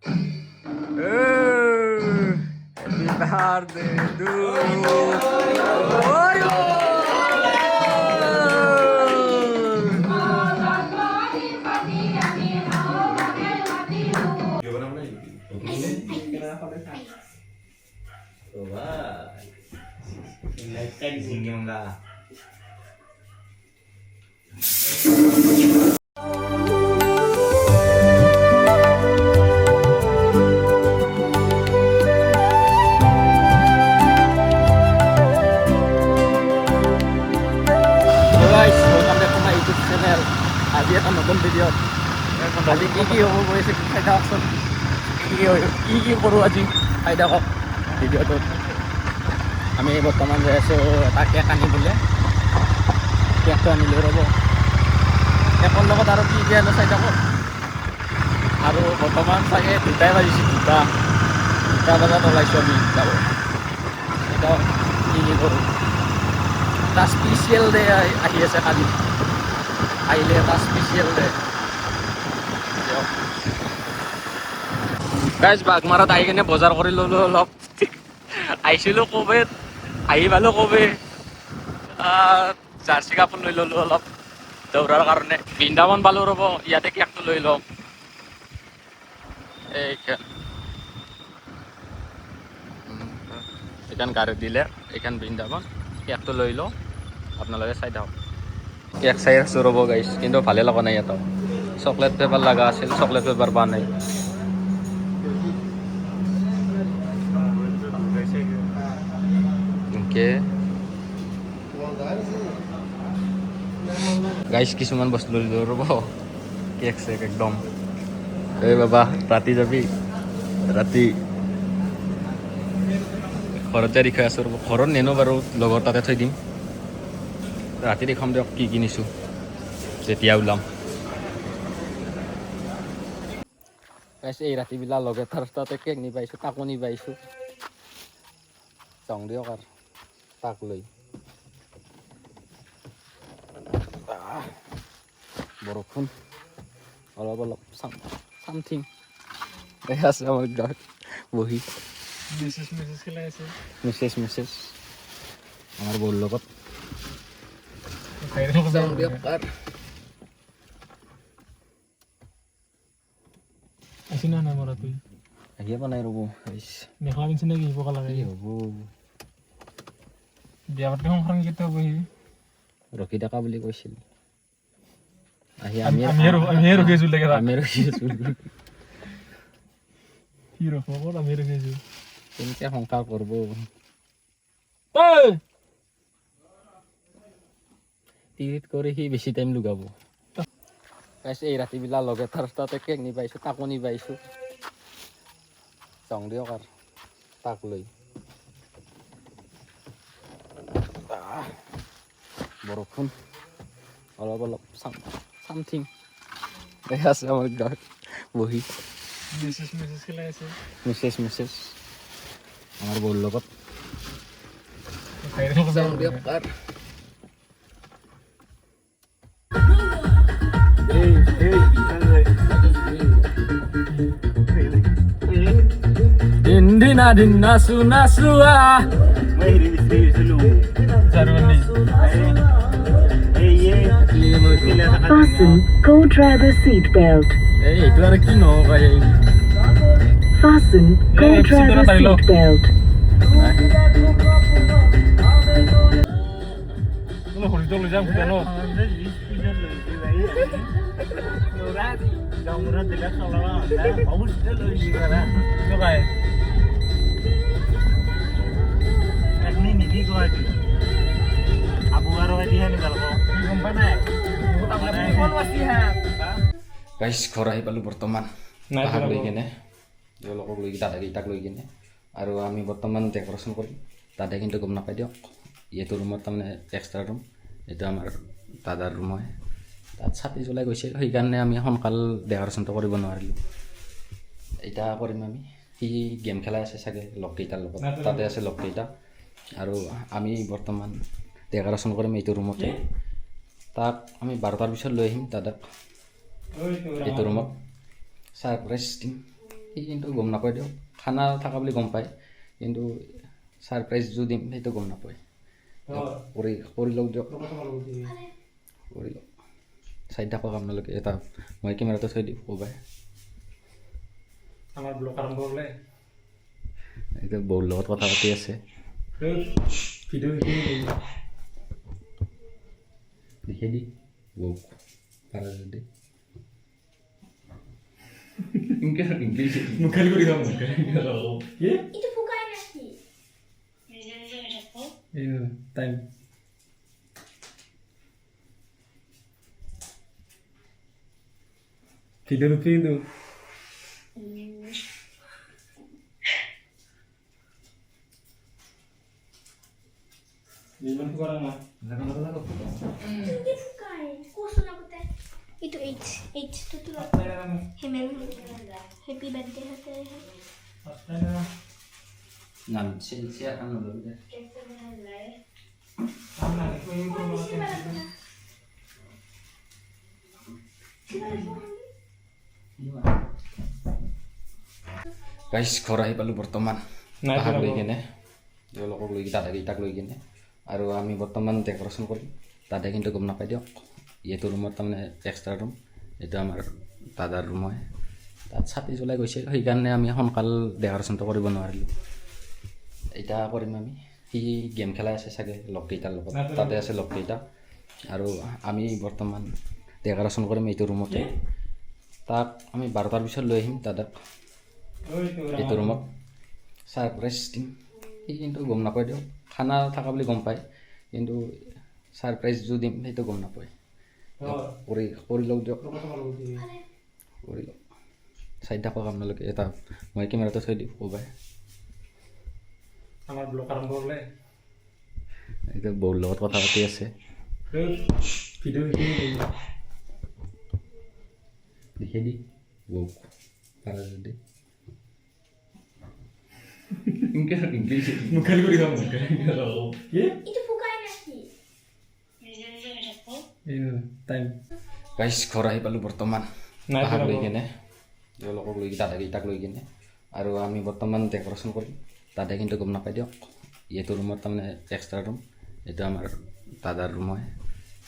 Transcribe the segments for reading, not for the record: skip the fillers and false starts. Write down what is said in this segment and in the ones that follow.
Happy birthday to you. Guys, welcome back to my YouTube channel. আজি এটা নতুন ভিডিঅ'ত আজি কি হ'ব গৈছে চাই থাককচোন। কি কৰোঁ আজি চাই থাকক ভিডিঅ'টোত। আমি বৰ্তমান যাই আছোঁ এটা কেক আনিবলৈ। কেকটো আনিলোঁ ৰ'ব। কেকৰ লগত আৰু কি আনো চাই থাকক। আৰু বৰ্তমান চাগে 2টাই বাজিছে। 2টা বজাত ওলাইছোঁ আমি যাব। এতিয়া কি কৰোঁ। এটা স্পেচিয়েল ডে আহি আছে কালি। আহিলে এটা স্পেচিয়েল ডে। গাইজ বাগমাৰাত আহি কিনে বজাৰ কৰি ল'লোঁ অলপ। আহিছিলোঁ কবে আহি পালোঁ কবে জাৰ্চি কাপোৰ লৈ ল'লোঁ অলপ দৌৰাৰ কাৰণে। বৃন্দাবন পালোঁ ৰ'ব, ইয়াতে কেকটো লৈ লওঁ। এইখন গাড়ী দিলে, এইখন বৃন্দাবন। কেকটো লৈ লওঁ, আপোনালোকে চাই থাকক। কেক চাই আছোঁ ৰ'ব গাইছ, কিন্তু ভালে লগা নাই এটা। চকলেট ফ্লেভাৰ লগা আছিল, চকলেট ফ্লেভাৰ পোৱা নাই। গাইছ কিছুমান বস্তু লৈ লওঁ ৰ'ব। কেক চেক একদম। এই বাবা ৰাতি যাবি? ৰাতি ঘৰত যাই দেখাই আছোঁ ৰ'ব। ঘৰত নেনো বাৰু, লগৰ তাতে থৈ দিম। ৰাতি দেখাম দিয়ক কি কিনিছোঁ যেতিয়া ওলাম। এই ৰাতিবিলাক লগে তাৰ তাতে কেক নি পাইছোঁ, তাকো নি পাইছোঁ। যাওঁ দিয়ক আৰু তাক লৈ। বৰষুণ অলপ অলপ চামথিং দেখা আছে আমাৰ গাঁৱত বহি। মেছেজ আমাৰ বৌৰ লগত। আহিয়ে পোৱা নাই ৰ'ব। মেখেলা পিন্ধছি নেকি পকা লাগে? হ'ব বিয়া পাতি সংসাৰ কেতিয়া বহি ৰখি থকা বুলি কৈছিল। আহি আমিহে ৰখি আছো লেগে আমি ৰখি আছোঁ। কি ৰখাব, আমি ৰখি আছো। কেনেকৈ সংসাৰ কৰিব? তিৰিত কৰি সি বেছি টাইম লগাব। এই ৰাতিবিলাক লগে তাৰ তাতে কেক নি পাইছোঁ, তাকো নি পাইছোঁ। যাওঁ দিয়ক আৰু তাক লৈ। বৰষুণ অলপ অলপ চামথিং দেখা আছে আমাৰ গাঁৱত বহি। মেছেজ আমাৰ বৌৰ লগত। যাওঁ দিয়ক আৰু দিন নাচো নাচোৱা Fasten co-driver seat belt. এইটো আৰু কি নহ'ব। Fasten co-driver seat belt. শৰীৰটো লৈ যাম ভূটানত। গাইছ ঘৰ আহি পালোঁ বৰ্তমান। তাহাক লৈ কিনে তেওঁলোকক লৈ দাদাকেইটাক লৈ কিনে আৰু আমি বৰ্তমান ডেক'ৰেশ্যন কৰিম। দাদাই কিন্তু গম নাপাই দিয়ক। এইটো ৰুমত তাৰমানে এক্সট্ৰা ৰুম, এইটো আমাৰ দাদাৰ ৰুম হয়। তাত ছাতি জ্বলাই গৈছিল, সেইকাৰণে আমি সোনকাল ডেক'ৰেশ্যনটো কৰিব নোৱাৰিলোঁ। এতিয়া কৰিম আমি। সি গেম খেলাই আছে চাগে লগকেইটাৰ লগত, তাতে আছে লগকেইটা। আৰু আমি বৰ্তমান ডেক'ৰেশ্যন কৰিম এইটো ৰুমতে। তাক আমি 12টাৰ পিছত লৈ আহিম দাদাক এইটো ৰুমত। ছাৰপ্ৰাইজ দিম সি কিন্তু গম নাপায় দিয়ক, খানা থকা বুলি গম পায়, কিন্তু ছাৰপ্ৰাইজ যো দিম সেইটো গম নাপায়। কৰি লওক দিয়ক, কৰি লওক, চাই থাকক আপোনালোকে। এটা মই কেমেৰাটো থৈ দিম ক'বাই। আমাৰ ব্লগ আৰম্ভ হ'লে এতিয়া বৌৰ লগত কথা পাতি আছে, ভিডিঅ' লিখি দি বৌক পাৰা যদি। ইংলিছ মুখালি কৰি খাম কি itu bukan nasi. Time video' নুঠি কিন্তু ইমান কৰা না Itu dia bukan. Kosong aku teh. Itu H itu tuh Hemel. Happy birthday hati. নাম চেলচিয়া কাম নল'ব দে। গাইছ ঘৰ আহি পালোঁ বৰ্তমান, পাহাক লৈ কিনে, তেওঁলোকক লৈ দাদাকেইটাক লৈ কিনে, আৰু আমি বৰ্তমান ডেক'ৰেশ্যন কৰিম। দাদাই কিন্তু গম নাপায় দিয়ক, এইটো ৰুমত তাৰমানে এক্সট্ৰা ৰুম, এইটো আমাৰ দাদাৰ ৰুম হয়। তাত ছাতি জ্বলাই গৈছে, সেইকাৰণে আমি সোনকাল ডেক'ৰেশ্যনটো কৰিব নোৱাৰিলোঁ। এতিয়া কৰিম আমি। সি গেম খেলাই আছে চাগে লগকেইটাৰ লগত, তাতে আছে লগকেইটা, আৰু আমি বৰ্তমান ডেক'ৰেশ্যন কৰিম এইটো ৰুমতে। তাক আমি 12টাৰ পিছত লৈ আহিম দাদাক এইটো ৰুমত, ছাৰপ্ৰাইজ দিম। সি কিন্তু গম নাপায় দিয়ক, খানা থকা বুলি গম পায়, কিন্তু ছাৰপ্ৰাইজ যো দিম সেইটো গম নাপায়। কৰি লওক দিয়ক, কৰি লওক, চাই থাকক আপোনালোকে। এটা মই কেমেৰাটো থৈ দিম ক'বাই। আমাৰ ব্লগ আৰম্ভ হ'লে এতিয়া বৌৰ লগত কথা পাতি আছে, ভিডিঅ' লিখি দি বৌক পাৰা যদি। ইংলিছ মুখালি কৰি খাম কি Itu bukan nasi. টাইম গাইছ ঘৰ আহি পালোঁ বৰ্তমান, নাই পাহাক লৈ কিনে, তেওঁলোকক লৈ দাদাকেইটাক লৈ কিনে, আৰু আমি বৰ্তমান ডেক'ৰেশ্যন কৰিম। দাদাই কিন্তু গম নাপায় দিয়ক, এইটো ৰুমত তাৰমানে এক্সট্ৰা ৰুম, এইটো আমাৰ দাদাৰ ৰুম হয়।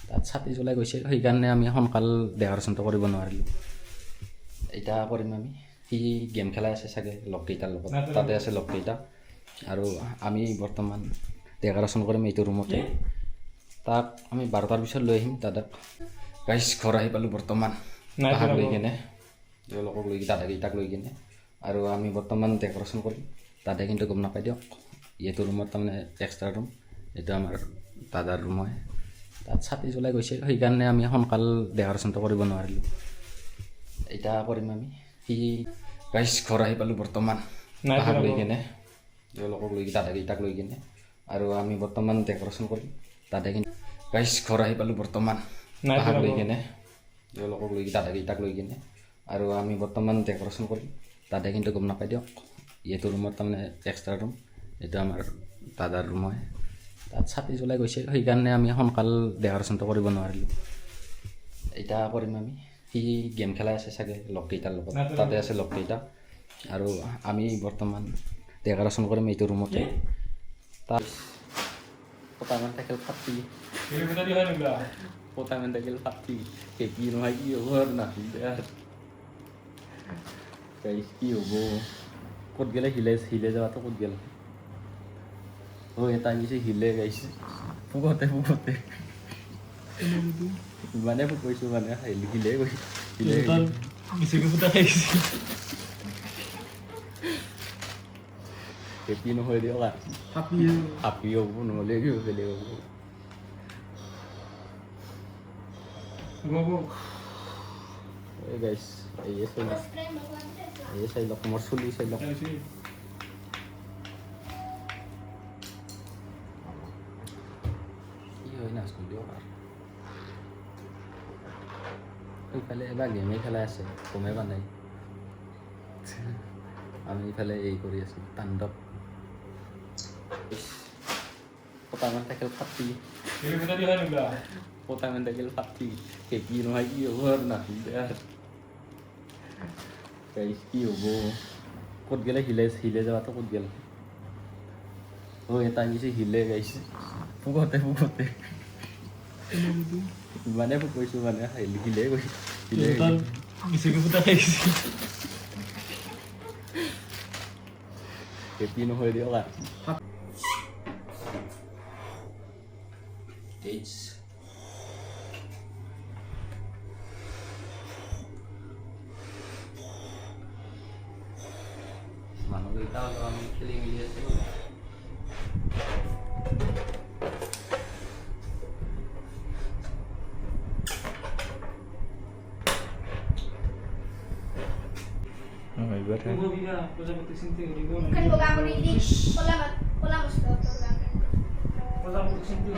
তাত ছাতি জ্বলাই গৈছে, সেইকাৰণে আমি সোনকাল ডেক'ৰেশ্যনটো কৰিব নোৱাৰিলোঁ। এতিয়া কৰিম আমি। সি গেম খেলাই আছে চাগে লগকেইটাৰ লগত, তাতে আছে লগকেইটা, আৰু আমি বৰ্তমান ডেক'ৰেশ্যন কৰিম এইটো ৰুমতে। তাক আমি 12টাৰ পিছত লৈ আহিম দাদাক। গাইছ ঘৰ আহি পালোঁ বৰ্তমান, পাহাক লৈ কিনে, তেওঁলোকক লৈ দাদাকেইটাক লৈ কিনে, আৰু আমি বৰ্তমান ডেক'ৰেশ্যন কৰিম। দাদাই কিন্তু গম নাপায় দিয়ক, এইটো ৰুমত তাৰমানে এক্সট্ৰা ৰুম, এইটো আমাৰ দাদাৰ ৰুম হয়। তাত ছাতি জ্বলাই গৈছে, সেইকাৰণে আমি সোনকাল ডেক'ৰেশ্যনটো কৰিব নোৱাৰিলোঁ। এতিয়া কৰিম আমি। সি গাইছ ঘৰ আহি পালোঁ বৰ্তমান, পাহাক লৈ কিনে, তেওঁলোকক লৈ দাদাকেইটাক লৈ কিনে, আৰু আমি বৰ্তমান ডেক'ৰেশ্যন কৰিম। দাদাই কিন্তু গাইছ ঘৰ আহি পালোঁ বৰ্তমান, পাহাক লৈ কিনে, তেওঁলোকক লৈ দাদাকেইটাক লৈ কিনে, আৰু আমি বৰ্তমান ডেক'ৰেশ্যন কৰিম। দাদাই কিন্তু গম নাপায় দিয়ক, এইটো ৰুমত তাৰমানে এক্সট্ৰা ৰুম, এইটো আমাৰ দাদাৰ ৰুম হয়। তাত ছাতি জ্বলাই গৈছে, সেইকাৰণে আমি সোনকাল ডেক'ৰেশ্যনটো কৰিব নোৱাৰিলোঁ। এতিয়া কৰিম আমি। সি গেম খেলাই আছে চাগে লগকেইটাৰ লগত, তাতে আছে লগকেইটা, আৰু আমি বৰ্তমান ডেক'ৰেশ্যন কৰিম এইটো ৰুমতে। তাত পতামান থাকিল ফাটি, পতামান থাকিল ফাটি, কি নহয় কি হ'ব আৰু নাহিলে আৰু কি হ'ব, ক'ত গ'লে হিলে যাৱাটো ক'ত গ'ল। এটা গৈছে হিলে গাইছে ফুকতে ইমানে কৈছোঁ মানে হিলে গৈছে, বেছিকৈ ফুটা খাইছে হেপি নহয় দিয়ক, হাপি হ'ব নহ'লে কি বেলেগ হ'ব। এই গাইছ এই চাই লওক, মোৰ চুলি চাই লওক। কি হয় নাচো দিয়ক আৰু। এইফালে এবাৰ গেমেই খেলাই আছে, গমেই পোৱা নাই। আমি ইফালে এই কৰি আছোঁ তাণ্ডৱ। পতামান থাকিল ফাটি, পতামান থাকিল ফাটি, কি নহয় কি হ'ব আৰু নাহিলে আৰু কি হ'ব। ক'ত গেলে হিলে যাওয়াতো ক'ত গেল এটা কিছু হিলে গাইছে ফুকতে মানে কৈছো মানে হিলে গৈছে হিলে বেছিকৈ ফুটা খাইছে হেপি নহয় দিয়ক মানুহকেইটা অলপ আমি খেলি মেলি আছোঁ প্ৰজাপতি চিন্তা কৰিব Bukan boga aku di pola mesti প্ৰজাপতি চিন্তা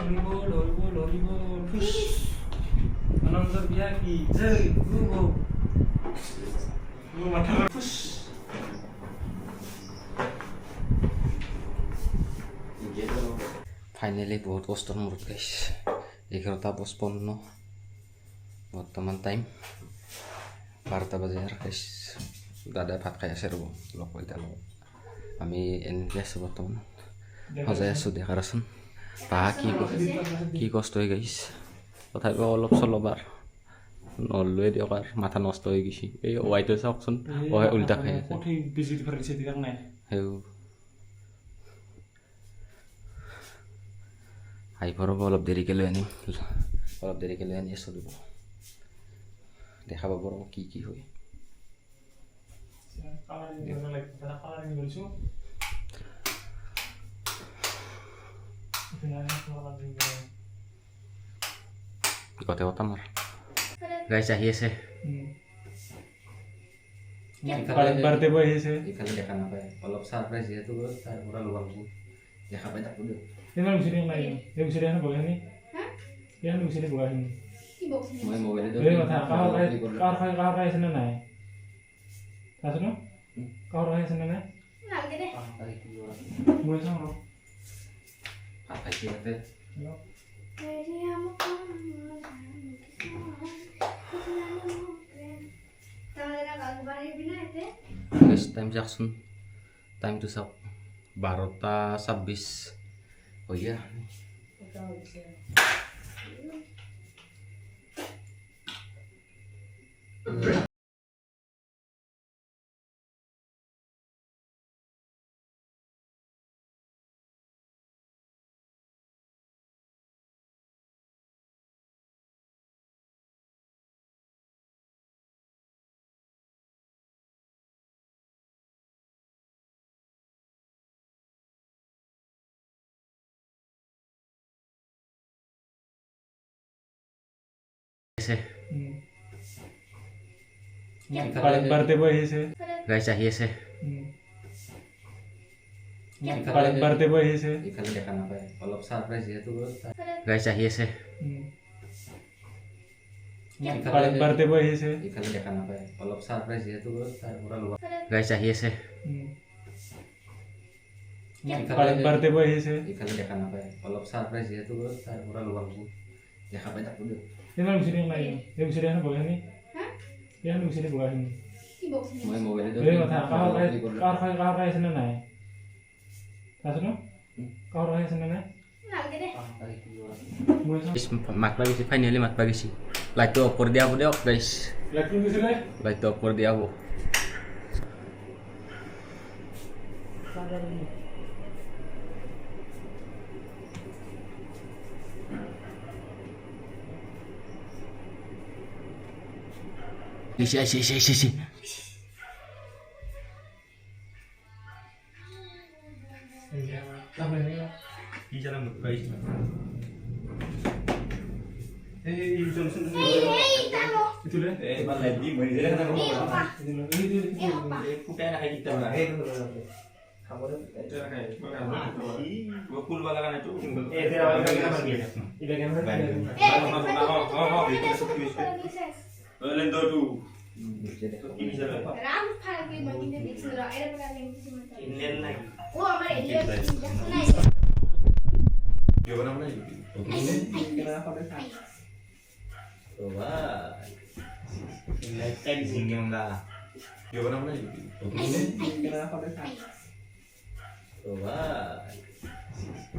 লৰিব ফুচ আনন্দৰ বিয়া কি জয় গুগো মাথা ফুচ ফাইনেলি বহুত কষ্টৰ মূৰত গাইছে 11:55 বৰ্তমান টাইম 12টা বাজে আৰু খাইছে দাদাই ভাত খাই আছে ৰ'ব লগ পইতাৰ লগত আমি এনেকৈ আছোঁ বৰ্তমান সজাই আছোঁ দেখাৰচোন পাহা কি কষ্ট হৈ গৈছে তথাপিও অলপ চলপ আৰু নলয়ে দিয়ক আৰু মাথা নষ্ট হৈ গৈছে এই ৱাইটো চাওকচোন উল্টা খাই আছে সেই আহিব ৰ'ব অলপ দেৰিকৈ লৈ আনিম আছোঁ দিব দেখা পাব ৰ'ব কি হয় গতে কথা মাৰ গাইছ আহি আছে বাৰতে বৈ আহিছে ইফালে দেখা নাপায় অলপ ছাৰপ্ৰাইজ যিহেতু তাৰ পৰা ল'ব লাগিব দেখা পাই থাকোঁ দিয়ক ইমান বিচাৰি নাই এই বিচাৰি এখন বগাখিনি ইয়াৰ বিচাৰি বগাখিনি মই মোবাইলটো কাহৰ খাইছে নে নাই আছে ন কাহৰ খাইছে নে নাই মই চাওঁ অলপ ভাত খাইছে ইয়াতে টাইম চাওকচোন টাইমটো চাওক 12:26 হৈয়া বাৰতে বৈ আহিছে গাইছ আহি আছে বাৰতে বৈ আহিছে ইফালে দেখা নাপায় অলপ ছাৰপ্ৰাইজ যিহেতু গাইছ আহি আছে বাৰতে বৈ আহিছে ইফালে দেখা নাপায় অলপ ছাৰপ্ৰাইজ যিহেতু তাৰ পৰা ল'ব গাইছ আহি আছে বাৰতে বৈ আহিছে ইফালে দেখা নাপায় অলপ ছাৰপ্ৰাইজ যিহেতু তাৰ পৰা ল'ব দেখা পাই থাকোঁ দিয়ক ইমান বিচাৰি নাই এই বিচাৰি এখন বগাখিনি ইয়াৰ বিচাৰি বগাখিনি মই মোবাইলটো কাহৰ খাইছে নে নাই আছে ন কাহৰ খাইছে নে নাই মই চাওঁ মাতবা গৈছে ফাইনেলি মাতবা গৈছে লাইটটো অফ কৰি দিয়া হ'ব দিয়ক গাইছ লাইটটো অফ কৰি দিয়া হ'ব Isi. Di jalan baik. Itu deh. Lagi menjadi kan Itu bukan anak kita lah. Kamu itu gua pul bala kan itu. Lendo tu. Ini salah. Ram phal ke makin dia bikin roh ada pada yang itu semua. Inlen lagi. Oh, amar dia naik. Gimana mana? Kenapa dah? Coba. Ini kan singgung dah. Gimana mana itu? Kenapa ada tak? Coba.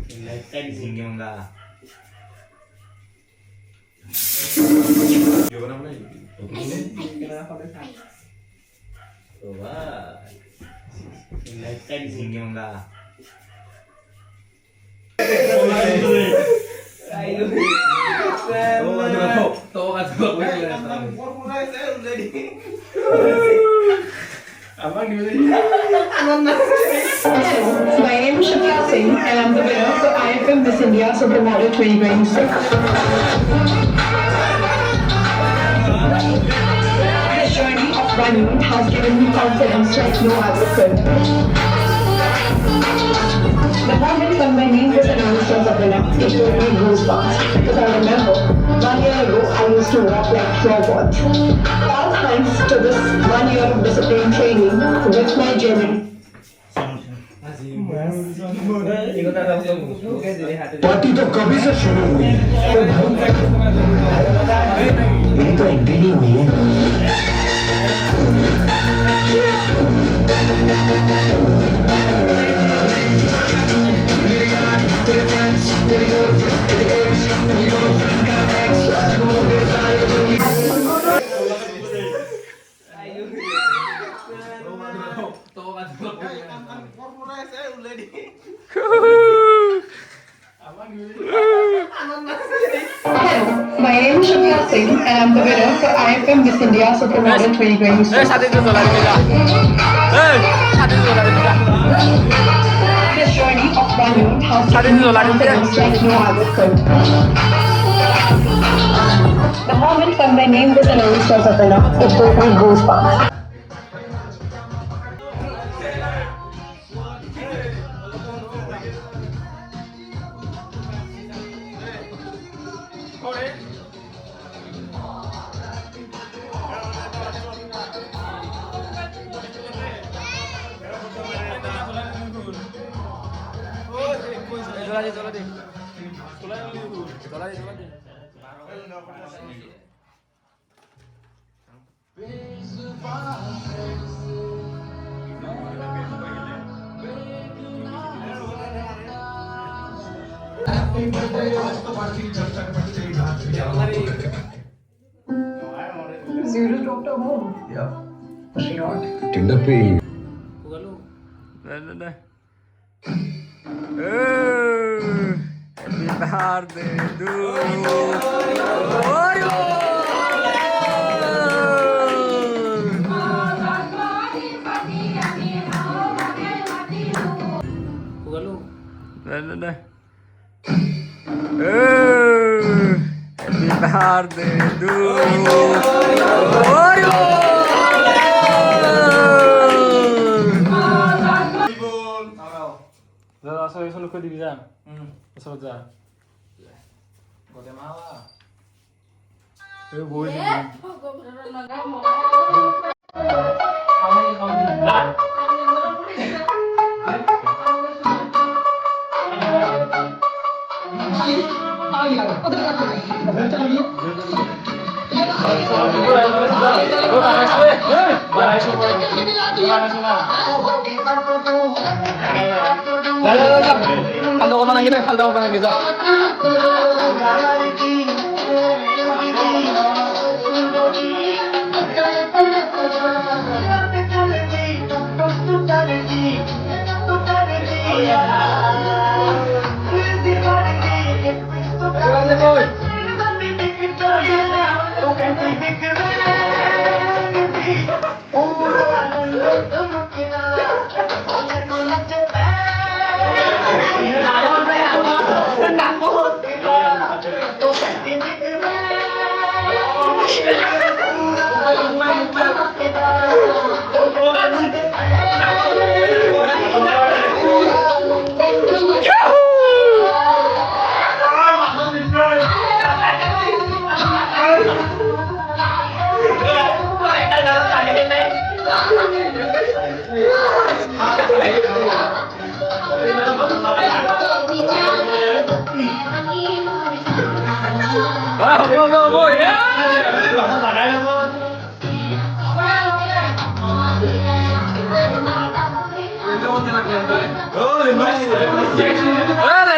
Nilai senyum dah. Gimana mana itu? Kenapa ada tak? Coba. Nilai senyum dah. Ayo. Tuh kan formula saya udah di. Abang di mana? My name is Shakya Singh and I'm the winner for IFM Miss India Supermodel 2026. This journey of running has given me confidence like no other could. The moment when my name was announced as a winner, it gave me goosebumps because I remember 1 year ago I used to walk like robots. All thanks to this 1 year of disciplined training with my journey. Party तो कभी से शुरू हुई है ये तो एक दिन ही हुई है Formula saya udah di. Hello, my name is Shakya Singh and I'm the winner for IFM Miss India Supermodel 2026. Satu itu lari kita. Satu itu lari kita. This journey of running has given me confidence like no other could. The moment when my name was announced as a winner, it gave me goosebumps. Zero Dr. Home. Tinder पे Solo ke division. Masuk aja. Guatemala. Boy. Falta ko na kita, falta ko na kita.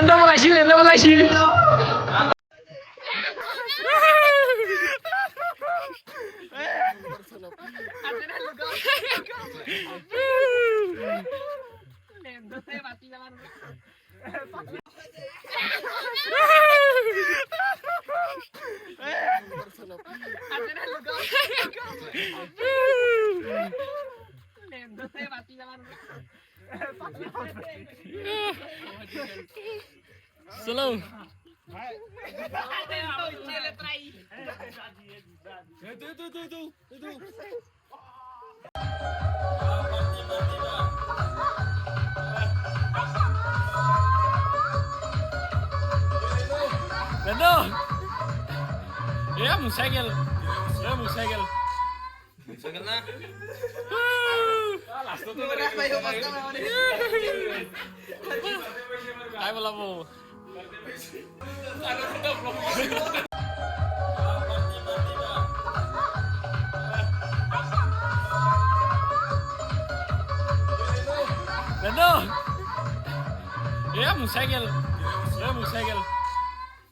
Lendo makasih. Slow. Lendo. Ya musagel. Musagel na. Ay wala mo. Lendo. Ya musagel.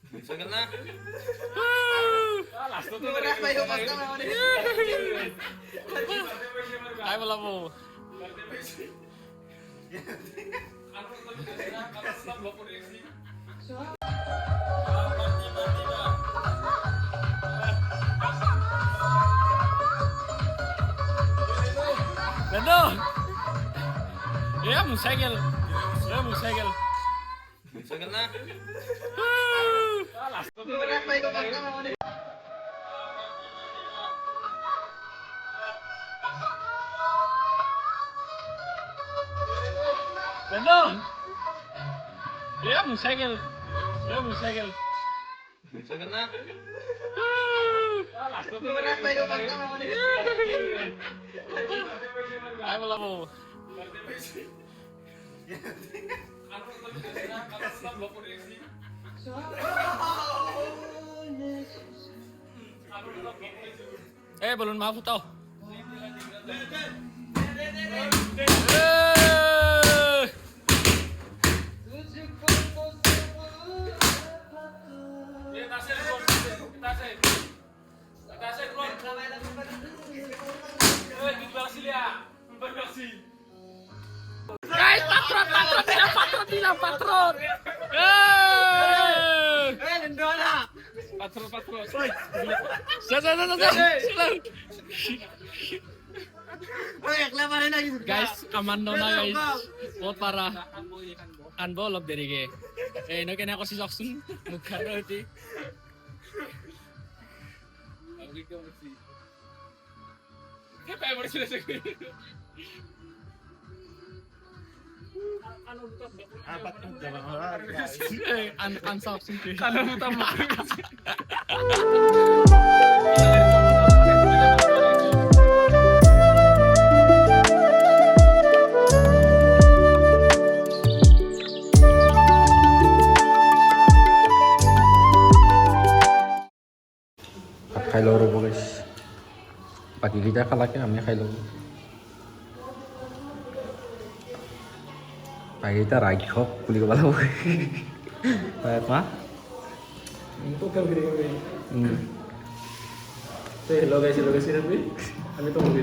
Musagel na. Ay wala mo. Lendo. Ya musagel. Musagel na. Lendo. Ya musagel. Musagel na. Ay wala mo. Belum maaf tau. Guys, patron bilang patron. Patron. Guys, kamando na guys. Buat para unbolog dari ke. No kena ako si Jackson. Mukha roti. Kailo robo guys. Pagi kita kalaknya namanya Kailo. Pagi kita ragok kuli kepala gue. Bayar mah? Itu kan gede. Hello guys, ini kami tuh mau